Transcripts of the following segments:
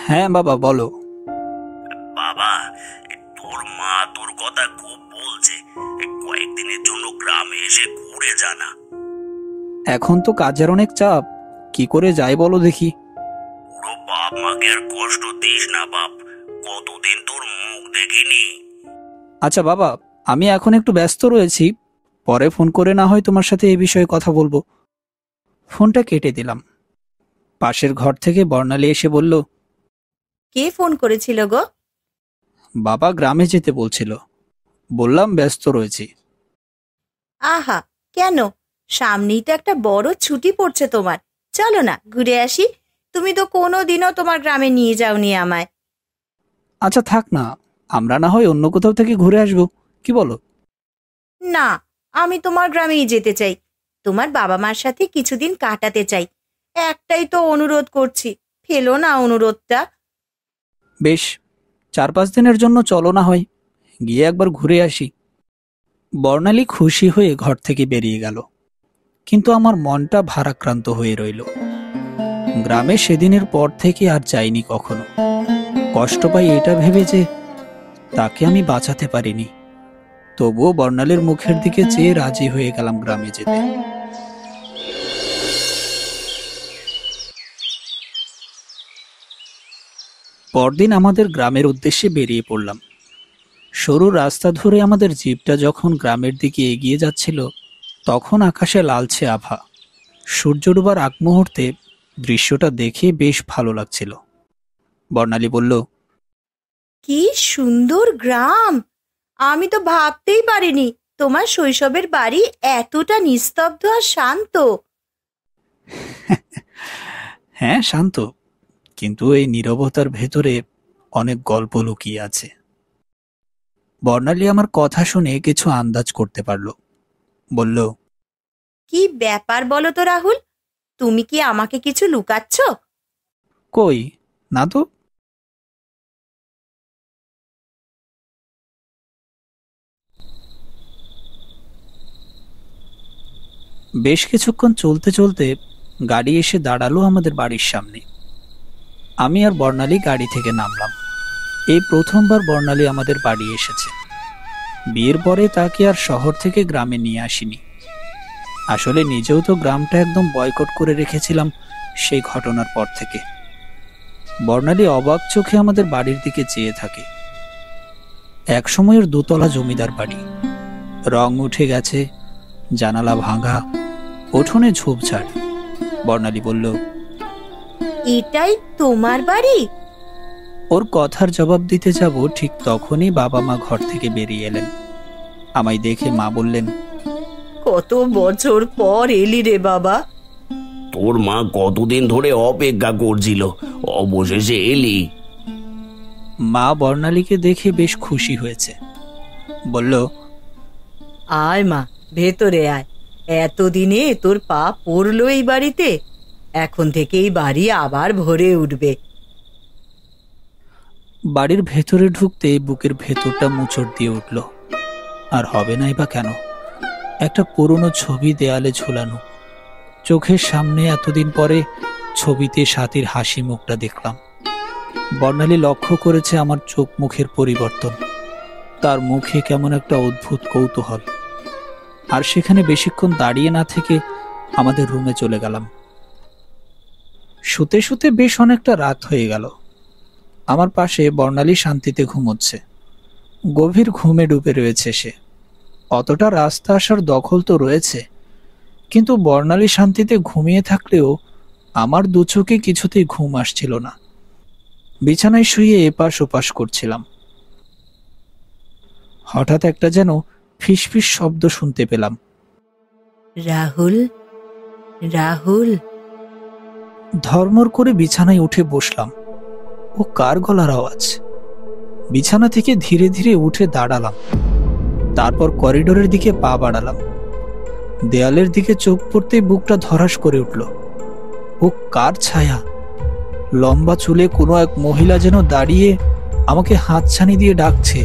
হ্যাঁ বাবা, বলো। বাবা, তোর মা তোর কথা খুব বলছে, কয়েকদিনের জন্য গ্রামে এসে ঘুরে জানা। এখন তো কাজের অনেক চাপ, কি করে যাই বলো দেখি। পুরো বাপ মাকে আর কষ্ট দিস না বাপ, কতদিন তোর মুখ দেখিনি। আচ্ছা বাবা, আমি এখন একটু ব্যস্ত রয়েছি, পরে ফোন করে না হয় তোমার সাথে এই বিষয়ে কথা বলবো। ফোনটা কেটে দিলাম। পাশের ঘর থেকে বর্ণালী এসে বলল, কে ফোন করেছিল গো? বাবা গ্রামে যেতে বলছিল, বললাম ব্যস্ত রয়েছি। আহা, কেন? সামনেই তো একটা বড় ছুটি পড়ছে তোমার, চলো না ঘুরে আসি। তুমি তো কোনোদিনও তোমার গ্রামে নিয়ে যাওনি আমায়। আচ্ছা থাক না, আমরা না হয় অন্য কোথাও থেকে ঘুরে আসবো, কি বলো? না, আমি তোমার গ্রামেই যেতে চাই, তোমার বাবা মার সাথে কিছুদিন কাটাতে চাই। একটাই তো অনুরোধ করছি, ফেলো না অনুরোধটা। বেশ, 4-5 দিনের জন্য চলো না হয়, গিয়ে একবার ঘুরে আসি। বর্ণালী খুশি হয়ে ঘর থেকে বেরিয়ে গেল, কিন্তু আমার মনটা ভারাক্রান্ত হয়ে রইল। গ্রামে সেদিনের পর থেকে আর যাইনি কখনো। কষ্ট পাই এটা ভেবে যে তাকে আমি বাঁচাতে পারিনি। তবুও বর্ণালীর মুখের দিকে চেয়ে রাজি হয়ে গেলাম গ্রামে যেতে। পরদিন আমাদের গ্রামের উদ্দেশ্যে বেরিয়ে পড়লাম। সরু রাস্তা ধরে আমাদের জিপটা যখন গ্রামের দিকে এগিয়ে যাচ্ছিল, তখন আকাশে লালচে আভা। সূর্য ডোবার আগ মুহূর্তে দৃশ্যটা দেখে বেশ ভালো লাগছিল। বর্ণালী বলল, কি সুন্দর গ্রাম! আমি তো ভাবতেই পারিনি তোমার শৈশবের বাড়ি এতটা নিস্তব্ধ আর শান্ত। হ্যাঁ শান্ত, কিন্তু এই নীরবতার ভেতরে অনেক গল্প লুকিয়ে আছে। বর্ণালী আমার কথা শুনে কিছু আন্দাজ করতে পারল। বলল, কি ব্যাপার বলো তো রাহুল, তুমি কি আমাকে কিছু লুকাচ্ছ? কই না তো। বেশ কিছুক্ষণ চলতে চলতে গাড়ি এসে দাঁড়ালো আমাদের বাড়ির সামনে। আমি আর বর্ণালী গাড়ি থেকে নামলাম। এই প্রথমবার বর্ণালী আমাদের বাড়ি এসেছে। বিয়ের পরে তাকে আর শহর থেকে গ্রামে নিয়ে আসিনি। আসলে নিজেও তো গ্রামটা একদম বয়কট করে রেখেছিলাম সেই ঘটনার পর থেকে। বর্ণালী অবাক চোখে আমাদের বাড়ির দিকে চেয়ে থাকে। এক সময়ের দোতলা জমিদার বাড়ি, রং উঠে গেছে, জানালা ভাঙা, উঠোনে ঝোপঝাড়। বর্ণালী বলল, এটাই তোমার বাড়ি? ওর কথার জবাব দিতে যাব ঠিক তখনই বাবা মা ঘর থেকে বেরিয়ে এলেন। আমায় দেখে মা বললেন, কত বছর পর এলি রে বাবা। তোর মা কতদিন ধরে অপেক্ষা করছিল, অবশেষে এলি। মা বর্ণালীকে দেখে বেশ খুশি হয়েছে। বলল, আয় মা, ভেতরে আয়। এতদিনে তোর পা পড়লো এই বাড়িতে, এখন থেকে এই বাড়ি আবার ভরে উঠবে। বাড়ির ভেতরে ঢুকতে বুকের ভেতরটা মোচড় দিয়ে উঠল। আর হবে নাই বা কেন, একটা পুরনো ছবি দেয়ালে ঝুলানো। চোখের সামনে এতদিন পরে ছবিতে সাথীর হাসি মুখটা দেখলাম। বর্ণালী লক্ষ্য করেছে আমার চোখ মুখের পরিবর্তন। তার মুখে কেমন একটা অদ্ভুত কৌতূহল। আর সেখানে বেশিক্ষণ দাঁড়িয়ে না থেকে আমাদের রুমে চলে গেলাম। শুতে শুতে বেশ অনেকটা রাত হয়ে গেল। আমার পাশে বর্ণালী শান্তিতে ঘুমোচ্ছে। গভীর ঘুমে ডুবে রয়েছে সে। অতটা রাস্তা আসার দখল তো রয়েছে, কিন্তু বর্ণালী শান্তিতে ঘুমিয়ে থাকলেও আমার দু চোখে কিছুতেই ঘুম আসছিল না। বিছানায় শুয়ে এপাশ ওপাশ করছিলাম। হঠাৎ একটা যেন ফিসফিস শব্দ শুনতে পেলাম। রাহুল, রাহুল। ধর্মর করে বিছানায় উঠে বসলাম। ও কার গলার আওয়াজ? বিছানা থেকে ধীরে ধীরে উঠে দাঁড়ালাম। তারপর করিডোরের দিকে পা বাড়ালাম। দেয়ালের দিকে চোখ পড়তেই বুকটা ধরাস করে উঠল। ও কার ছায়া? লম্বা চুলে কোনো এক মহিলা যেন দাঁড়িয়ে আমাকে হাতছানি দিয়ে ডাকছে।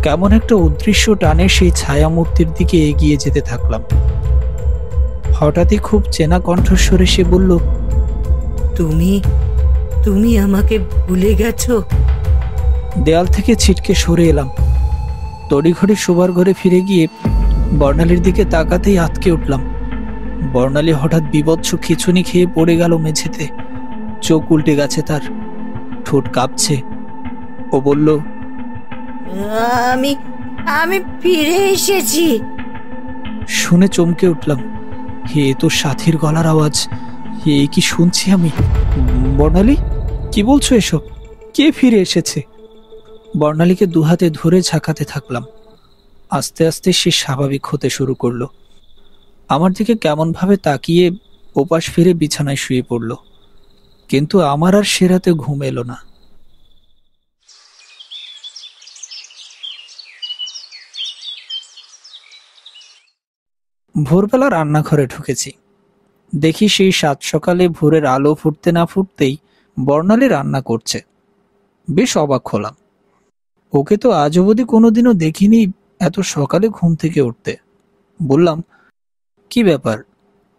কেমন একটা অদৃশ্য টানে সেই ছায়া মূর্তির দিকে এগিয়ে যেতে থাকলাম। হঠাৎই খুব চেনা কণ্ঠস্বরে সে বলল, তুমি তুমি আমাকে ভুলে গেছো? দেয়াল থেকে ছিটকে সরে এলাম। তড়িঘড়ি শোবার ঘরে ফিরে গিয়ে বর্ণালীর দিকে তাকাতেই আঁতকে উঠলাম। বর্ণালী হঠাৎ বীভৎস খিঁচুনি খেয়ে পড়ে গেল মেঝেতে। চোখ উল্টে গেছে তার, ঠোঁট কাঁপছে। ও বলল, আমি আমি ফিরে এসেছি। শুনে চমকে উঠলাম। হে, তো সাথীর গলার আওয়াজ। হে, কি শুনছি আমি! বর্ণালী, কি বলছো এসব? কে ফিরে এসেছে? বর্ণালীকে দুহাতে ধরে ঝাঁকাতে থাকলাম। আস্তে আস্তে সে স্বাভাবিক হতে শুরু করলো। আমার দিকে কেমন ভাবে তাকিয়ে ওপাশ ফিরে বিছানায় শুয়ে পড়ল। কিন্তু আমার আর সে রাতে ঘুম এলো না। ভোরবেলা রান্নাঘরে ঢুকেছি। দেখি সেই সাত সকালে ভোরের আলো ফুটতে না ফুটতেই বর্ণালী রান্না করছে। বেশ অবাক হলাম। ওকে তো আজ অবধি কোনোদিনও দেখিনি এত সকালে ঘুম থেকে উঠতে। বললাম, কি ব্যাপার,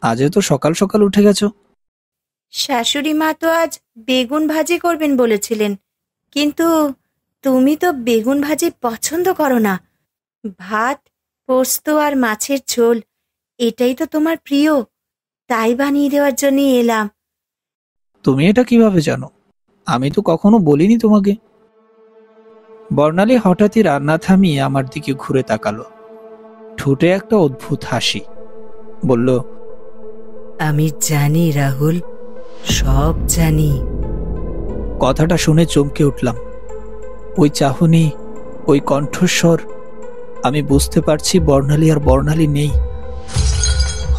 আজ তো সকাল সকাল উঠে গেছো? শাশুড়ি মা তো আজ বেগুন ভাজি করবেন বলেছিলেন, কিন্তু তুমি তো বেগুন ভাজি পছন্দ করো না। ভাত, পোস্ত আর মাছের ঝোল, এটাই তো তোমার প্রিয়, তাই বানিয়ে দেওয়ার জন্য এলাম। তুমি এটা কিভাবে জানো? আমি তো কখনো বলিনি তোমাকে। বর্ণালী হঠাৎই রান্না থামিয়ে আমার দিকে ঘুরে তাকালো। ঠোঁটে একটা অদ্ভুত হাসি। বলল, আমি জানি রাহুল, সব জানি। কথাটা শুনে চমকে উঠলাম। ওই চাহনি, ওই কণ্ঠস্বর, আমি বুঝতে পারছি বর্ণালী আর বর্ণালী নেই।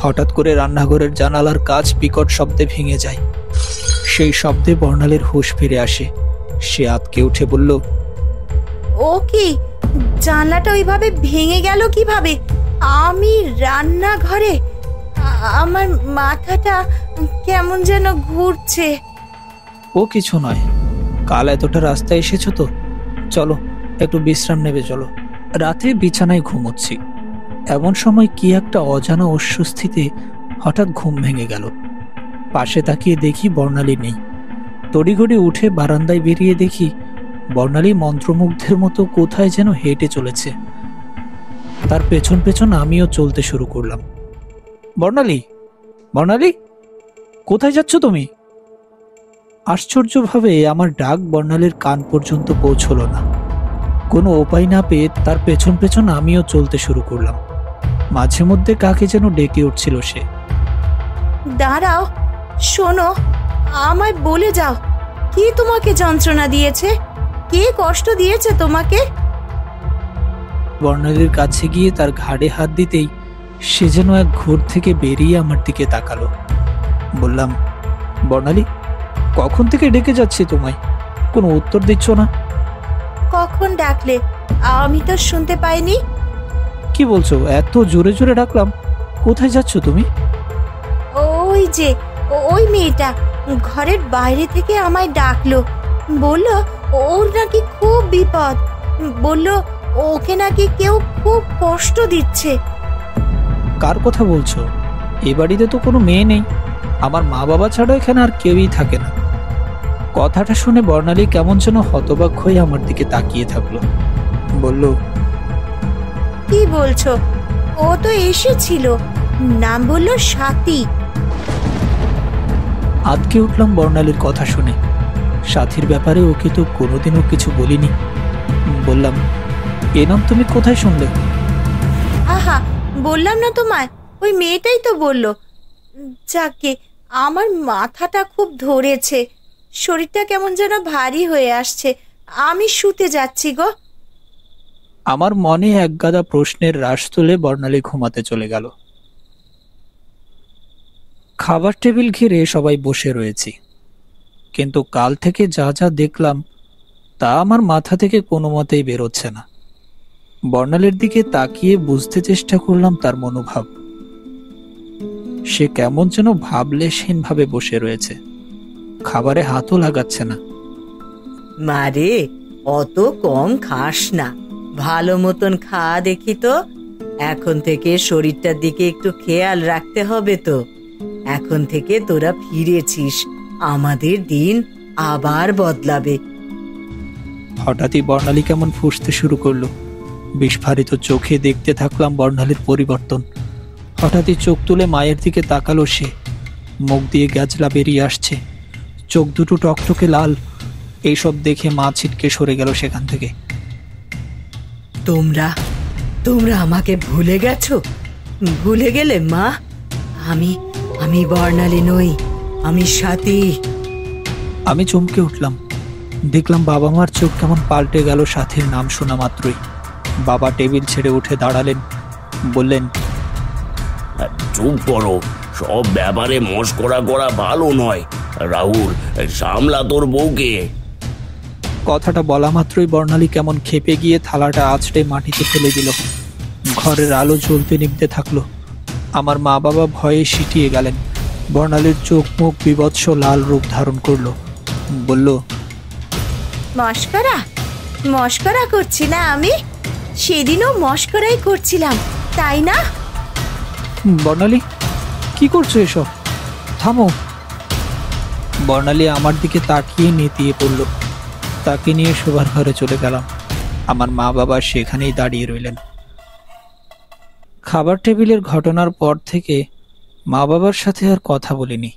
হঠাৎ করে রান্নাঘরের জানালার কাঁচ বিকট শব্দে ভেঙে যায়। সেই শব্দে বর্ণালীর হুঁশ ফিরে আসে। সে আঁতকে উঠে বলল, ও কি, জানলাটা ওইভাবে ভেঙে গেল কিভাবে? আমি রান্নাঘরে, আমার মাথাটা কেমন যেন ঘুরছে। ও কিছু নয়, কাল এতটা রাস্তায় এসেছো তো, চলো একটু বিশ্রাম নেবে চলো। রাতে বিছানায় ঘুমোচ্ছি, এমন সময় কি একটা অজানা অস্বস্তিতে হঠাৎ ঘুম ভেঙে গেল। পাশে তাকিয়ে দেখি বর্ণালী নেই। তড়িঘড়ি উঠে বারান্দায় বেরিয়ে দেখি বর্ণালী মন্ত্রমুগ্ধের মতো কোথায় যেন হেঁটে চলেছে। তার পেছন পেছন আমিও চলতে শুরু করলাম। বর্ণালী, বর্ণালী, কোথায় যাচ্ছ তুমি? আশ্চর্যভাবে আমার ডাক বর্ণালীর কান পর্যন্ত পৌঁছলো না। কোনো উপায় না পেয়ে তার পেছন পেছন আমিও চলতে শুরু করলাম। মাঝে মধ্যে কাকে যেন ডেকে উঠছিল সে। দাঁড়াও, শোনো, আমায় বলে যাও, কে তোমাকে যন্ত্রণা দিয়েছে? কে কষ্ট দিয়েছে তোমাকে? বর্ণালীর কাছে গিয়ে তার ঘাড়ে হাত দিতেই সে যেন এক ঘোর থেকে বেরিয়ে আমার দিকে তাকালো। বললাম, বর্ণালী, কখন থেকে ডেকে যাচ্ছি তোমায়, কোনো উত্তর দিচ্ছ না। কখন ডাকলে? আমি তো শুনতে পাইনি। কি বলছো? এত জোরে জোরে ডাকলাম। কোথায় যাচ্ছ তুমি? ওই যে, ওই মেয়েটা ঘরের বাইরে থেকে আমায় ডাকলো, বলল ওর নাকি খুব বিপদ, বলল ওকে নাকি কেউ খুব কষ্ট দিচ্ছে। কার কথা বলছো? এ বাড়িতে তো কোনো মেয়ে নেই, আমার মা বাবা ছাড়া এখানে আর কেউই থাকে না। কথাটা শুনে বর্ণালী কেমন যেন হতবাক হয়ে আমার দিকে তাকিয়ে থাকলো। বলল, কি বলছো? ও তো এসেছিল, নাম বলল সাথী। আতকে উঠলাম বর্ণালীর কথা শুনে। সাথীর ব্যাপারে ওকে তো কোনোদিনও কিছু বলিনি। বললাম, এ নাম তুমি কোথায় শুনলে? আহা, বললাম না তোমায়, ওই মেয়েটাই তো বলল। যাকে, আমার মাথাটা খুব ধরেছে, শরীরটা কেমন যেন ভারী হয়ে আসছে, আমি শুতে যাচ্ছি গো। আমার মনে একগাদা প্রশ্নের রাশ তুলে বর্ণালী ঘুমাতে চলে গেল। খাবার টেবিল ঘিরে সবাই বসে রয়েছি, কিন্তু কাল থেকে যা যা দেখলাম তা আমার মাথা থেকে কোনো মতেই বেরোচ্ছে না। বর্ণালীর দিকে তাকিয়ে বুঝতে চেষ্টা করলাম তার মনোভাব। সে কেমন যেন ভাবলেশহীন ভাবে বসে রয়েছে, খাবারে হাতও লাগাচ্ছে না। মারে, অত কম খাস না, ভালো মতন খা দেখি তো। এখন থেকে শরীরটার দিকে একটু খেয়াল রাখতে হবে তো। এখন থেকে তোরা ফিরেছিস, আমাদের দিন আবার বদলাবে। হঠাৎই বর্ণালী কেমন ফুঁসতে শুরু করলো। বিস্ফারিত চোখে দেখতে থাকলাম বর্ণালীর পরিবর্তন। হঠাৎই চোখ তুলে মায়ের দিকে তাকালো সে। মুখ দিয়ে গ্যাজলা বেরিয়ে আসছে, চোখ দুটো টকটকে লাল। এইসব দেখে মা ছিটকে সরে গেল সেখান থেকে। তোমরা তোমরা আমাকে ভুলে গেছো? ভুলে গেলে মা? আমি বর্ণালী নই, আমি স্বাতী। আমি চমকে উঠলাম। দেখলাম বাবা মার চোখ কেমন পাল্টে গেল সাথীর নাম শোনা মাত্রই। বাবা টেবিল ছেড়ে উঠে দাঁড়ালেন, বললেন, চুপ করো, সব ব্যাপারে মস্করা করা ভালো নয়। রাহুল, সামলা তোর বউকে। কথাটা বলা মাত্রই বর্ণালী কেমন ক্ষেপে গিয়ে থালাটা আছড়ে মাটিতে ফেলে দিল। ঘরের আলো জ্বলতে নিভতে থাকলো। আমার মা বাবা ভয়ে সিটিয়ে গেলেন। বর্ণালীর চোখ মুখ বিভৎস লাল রূপ ধারণ করলো। বলল, মস্করা করছি না আমি? সেদিনও মস্করাই করছিলাম, তাই না? বর্ণালী, কি করছো এসব? থামো। বর্ণালী আমার দিকে তাকিয়ে নেতিয়ে পড়ল। তাকে নিয়ে শোবার ঘরে চলে গেলাম। আমার মা বাবা সেখানেই দাঁড়িয়ে রইলেন। খাবার টেবিলের ঘটনার পর থেকে মা বাবার সাথে আর কথা বলিনি,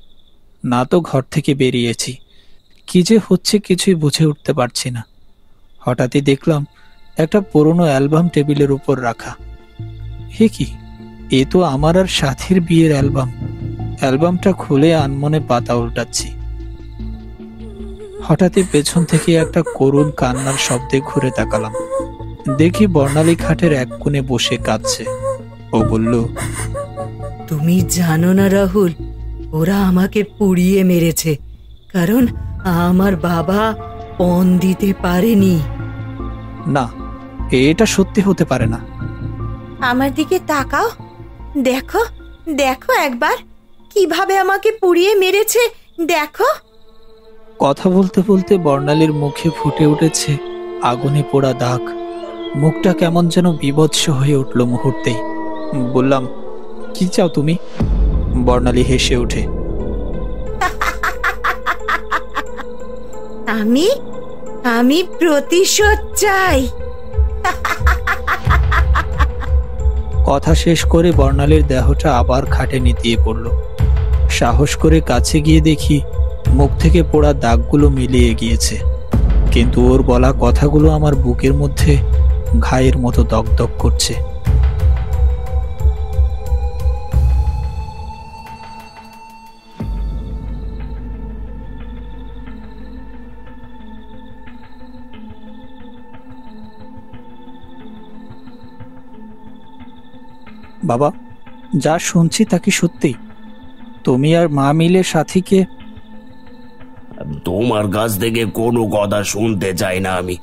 না তো ঘর থেকে বেরিয়েছি। কি যে হচ্ছে কিছুই বুঝে উঠতে পারছি না। হঠাৎই দেখলাম একটা পুরনো অ্যালবাম টেবিলের উপর রাখা। হে কি, এ তো আমার আর সাথীর বিয়ের অ্যালবাম। অ্যালবামটা খুলে আনমনে পাতা উল্টাচ্ছি। হঠাৎই পেছন থেকে একটা করুণ কান্নার শব্দে ঘুরে তাকালাম। দেখি বর্ণালী খাটের এক কোণে বসে কাঁদছে। ও বলল, তুমি জানো না রাহুল, ওরা আমাকে পুড়িয়ে মেরেছে, কারণ আমার বাবা পণ দিতে পারেনি। না, এটা সত্যি হতে পারে না। আমার দিকে তাকাও, দেখো দেখো একবার কিভাবে আমাকে পুড়িয়ে মেরেছে, দেখো। কথা বলতে বলতে বর্ণালীর মুখে ফুটে উঠেছে আগুনে পোড়া দাগ। মুখটা কেমন যেন বিভৎস হয়ে উঠল মুহূর্তেই। বললাম, কি চাও তুমি? বর্ণালী হেসে ওঠে। আমি প্রতিশোধ চাই। কথা শেষ করে বর্ণালীর দেহটা আবার খাটে নিতিয়ে পড়ল। সাহস করে কাছে গিয়ে দেখি মুখ থেকে পোড়া দাগগুলো মিলিয়ে গিয়েছে, কিন্তু ওর বলা কথাগুলো আমার বুকের মধ্যে ঘায়ের মতো দগদগ করছে। বাবা, যা শুনছি তা কি সত্যি? তুমি আর মা মিলে সাথীকে? তোমার কাছ থেকে কোনো কথা শুনতে চাই না আমি।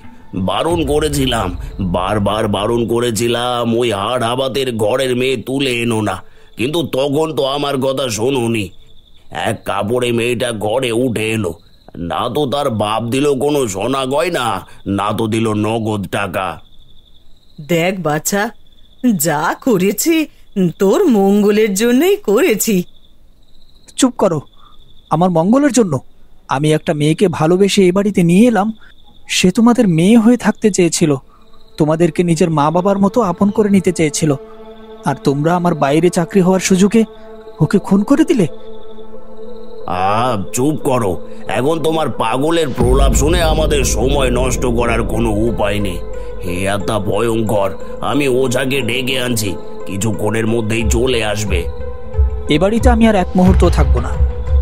বারণ করেছিলাম, বারবার বারণ করেছিলাম ওই হাড় হাবাতের ঘরের মেয়ে তুলে এনো না, কিন্তু তখন তো আমার কথা শোনোনি। এক কাপড়ে মেয়েটা ঘরে উঠে এলো। না তো তার বাপ দিল কোনো সোনা গয়না, না তো দিল নগদ টাকা। দেখ বাচ্চা, যা করেছি তোর মঙ্গলের জন্যই করেছি। চুপ করো। আমার মঙ্গলের জন্য? আমি একটা মেয়েকে ভালোবেসে এই বাড়িতে নিয়ে এলাম। সে তোমাদের মেয়ে হয়ে থাকতে চেয়েছিল, তোমাদেরকে নিজের মা বাবার মতো আপন করে নিতে চেয়েছিল, আর তোমরা আমার বাইরে চাকরি হওয়ার সুযোগে ওকে খুন করে দিলে। চুপ করো। এখন তোমার পাগলের প্রলাপ শুনে আমাদের সময় নষ্ট করার কোনো উপায় নেই। হে আত্মা ভয়ঙ্কর, আমি ওঝাকে ডেকে আনছি, কিছুক্ষণের মধ্যেই চলে আসবে। এ বাড়িতে আমি আর এক মুহূর্ত থাকবো না।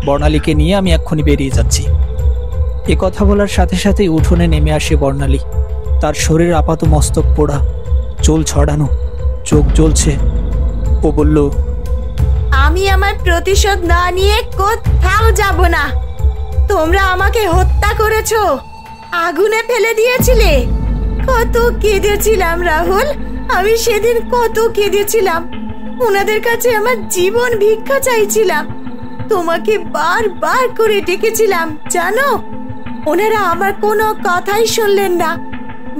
বর্ণালীকে নিয়ে আমি এক্ষুনি বেরিয়ে যাচ্ছি। এ কথা বলার সাথে সাথেই উঠোনে নেমে আসে বর্ণালী। তার শরীর আপাত মস্তক পোড়া, চুল ছড়ানো, চোখ জ্বলছে। ও বলল, আমি আমার প্রতিশোধ না নিয়ে কোথাও যাব না। তোমরা আমাকে হত্যা করেছো, আগুনে ফেলে দিয়েছিলে। কত কেঁদেছিলাম রাহুল, আমি সেদিন কত কেঁদেছিলাম। ওনাদের কাছে আমার জীবন ভিক্ষা চাইছিলাম, তোমাকে বারবার করে ডেকেছিলাম জানো। ওনারা আমার কোনো কথাই শুনলেন না।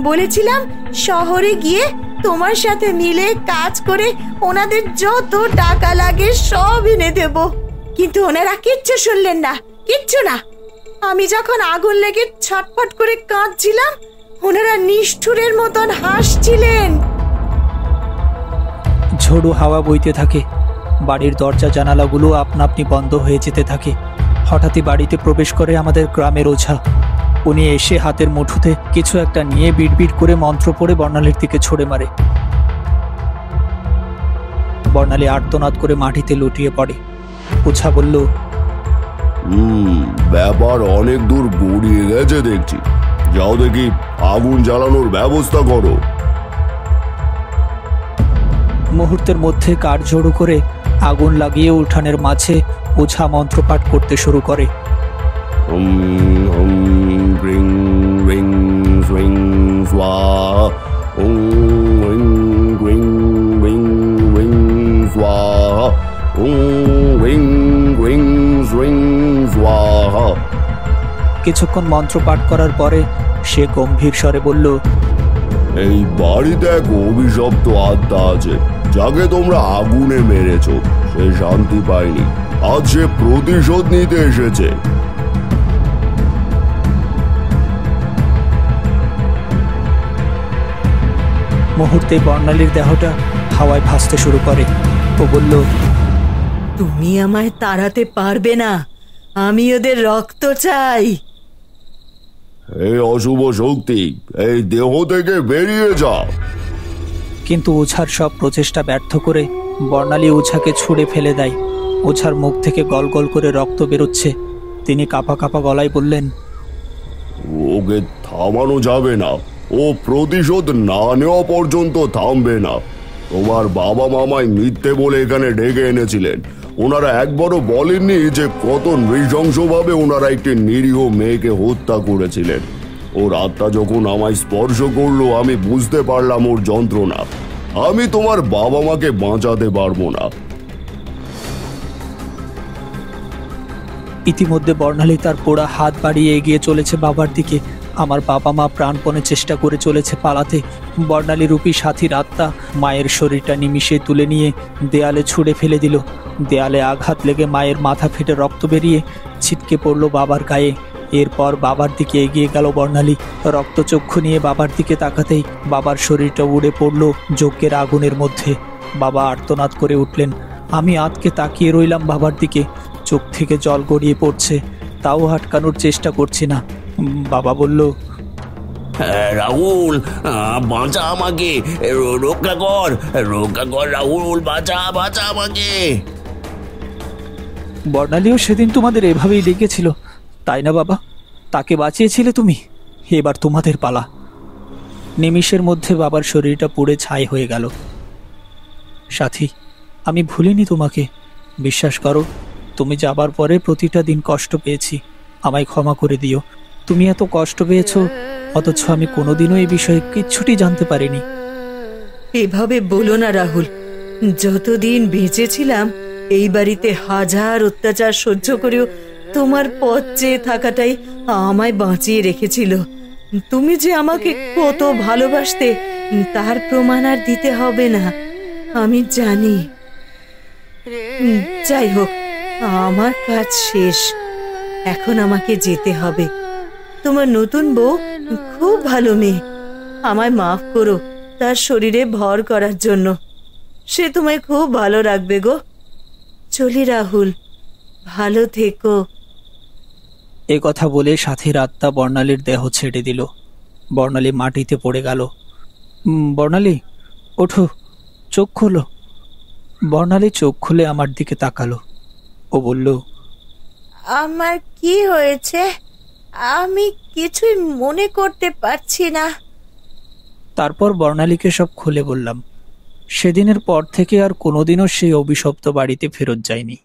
বলেছিলাম শহরে গিয়ে তোমার সাথে মিলে কাজ করে ওনাদের যত টাকা লাগে সব এনে দেব, কিন্তু ওনারা কিচ্ছু শুনলেন না, কিচ্ছু না। আমি যখন আগুন লেগে ছটফট করে কাঁদছিলাম, ওনারা নিষ্ঠুরের মতন হাসছিলেন। ঝোড়ো হাওয়া বইতে থাকে, বাড়ির দরজা জানালাগুলো আপনা আপনি বন্ধ হয়ে যেতে থাকে। হঠাৎই বাড়িতে প্রবেশ করে আমাদের গ্রামের ওঝা। উনি এসে হাতের মুঠোতে কিছু একটা নিয়ে বিড়বিড় করে মন্ত্র পড়ে বর্ণালীর দিকে ছুড়ে মারে। বর্ণালী আর্তনাদ করে মাটিতে লুটিয়ে পড়ে। ওঝা বলল, ব্যাপার অনেক দূর গড়িয়ে গেছে দেখছি। যাও দেখি আগুন জ্বালানোর ব্যবস্থা করো। মুহূর্তের মধ্যে কাঠ জড়ো করে আগুন লাগিয়ে উঠানের মাঝে ওঝা মন্ত্রপাঠ করতে শুরু করে। রিং রিং রিং স্বাহা, রিং রিং রিং রিং স্বাহা, রিং রিং রিং স্বাহা। কিছুক্ষণ মন্ত্র পাঠ করার পরে সে গম্ভীর স্বরে বলল, এই বাড়িতে এক অভিশপ্ত আত্মা আছে, যাকে তোমরা আগুনে মেরেছ। সে শান্তি পায়নি, আজ সে প্রতিশোধ নিতে এসেছে। মুহূর্তে বর্ণালীর দেহটা হাওয়ায় ভাসতে শুরু করে। ও বলল, তুমি আমায় তাড়াতে পারবে না, আমি ওদের রক্ত চাই। এই অশুভ শক্তি, এই দেহ থেকে বেরিয়ে যাও। কিন্তু ওঝার সব প্রচেষ্টা ব্যর্থ করে বর্ণালী ওঝাকে ছুঁড়ে ফেলে দেয়। ওঝার মুখ থেকে গল গল করে রক্ত বেরোচ্ছে। তিনি কাঁপা কাঁপা গলায় বললেন, ওকে থামানো যাবে না, ও প্রতিশোধ না নেওয়া পর্যন্ত থামবে না। তোমার বাবা মামাই মিথ্যে বলে এখানে ডেকে এনেছিলেন। ওনারা একবারও বলেননি যে কত নৃশংসভাবে ওনারা একটি নিরীহ মেয়েকে হত্যা করেছিলেন। ওর আত্মা যখন আমায় স্পর্শ করলো, আমি বুঝতে পারলাম ওর যন্ত্রণা। আমি তোমার বাবা মাকে বাঁচাতে পারবো না। ইতিমধ্যে বর্ণালী তার পোড়া হাত বাড়িয়ে এগিয়ে চলেছে বাবার দিকে। আমার বাবা মা প্রাণপণে চেষ্টা করে চলেছে পালাতে। বর্ণালী রূপী সাথীর আত্মা মায়ের শরীরটা নিমিষে তুলে নিয়ে দেয়ালে ছুঁড়ে ফেলে দিল। দেয়ালে আঘাত লেগে মায়ের মাথা ফেটে রক্ত বেরিয়ে ছিটকে পড়ল বাবার গায়ে। এরপর বাবার দিকে এগিয়ে গেল বর্ণালী। রক্তচক্ষু নিয়ে বাবার দিকে তাকাতেই বাবার শরীরটা উড়ে পড়ল যজ্ঞের আগুনের মধ্যে। বাবা আর্তনাদ করে উঠলেন। আমি আতকে তাকিয়ে রইলাম বাবার দিকে। চোখ থেকে জল গড়িয়ে পড়ছে, তাও আটকানোর চেষ্টা করছি না। বাবা বলল, রাহুল, বাঁচা আমাকে, রক্ষা কর, রক্ষা কর রাহুল, বাঁচা বাঁচা আমাকে। বর্ণালীও সেদিন তোমাদের এভাবেই ডেকেছিল, তাই না বাবা? তাকে বাঁচিয়েছিলে তুমি, এবার তোমাদের পালা। নিমিষের মধ্যে বাবার শরীরটা পুড়ে ছাই হয়ে গেল। সাথী, আমি ভুলিনি তোমাকে, বিশ্বাস করো। তুমি যাবার পরে প্রতিটা দিন কষ্ট পেয়েছি, আমায় ক্ষমা করে দিও। তুমি এত কষ্ট পেয়েছো, অথচ আমি কোনোদিনও এই বিষয়ে কিচ্ছুটি জানতে পারিনি। এভাবে বলো না রাহুল, যতদিন বেঁচে ছিলাম এই বাড়িতে হাজার অত্যাচার সহ্য করেও তোমার পথ চেয়ে থাকাটাই আমায় বাঁচিয়ে রেখেছিল। তুমি যে আমাকে কত ভালোবাসতে, তার প্রমাণ আর দিতে হবে না, আমি জানি। যাই হোক, আমার কাজ শেষ, এখন আমাকে যেতে হবে। তোমার নতুন বউ খুব ভালো মেয়ে, আমায় মাফ করো তার শরীরে ভর করার জন্য। সে তোমায় খুব ভালো রাখবে গো। চলি রাহুল, ভালো থেকো। এ কথা বলে সাথীর আত্মা বর্ণালীর দেহ ছেড়ে দিল। বর্ণালী মাটিতে পড়ে গেল। বর্ণালী, ওঠো, চোখ খোলো। বর্ণালী চোখ খুলে আমার দিকে তাকালো। ও বলল, আমার কি হয়েছে? আমি কিছুই মনে করতে পারছি না। তারপর বর্ণালীকে সব খুলে বললাম। সেদিনের পর থেকে আর কোনোদিনও সেই অভিশপ্ত বাড়িতে ফেরত যায়নি।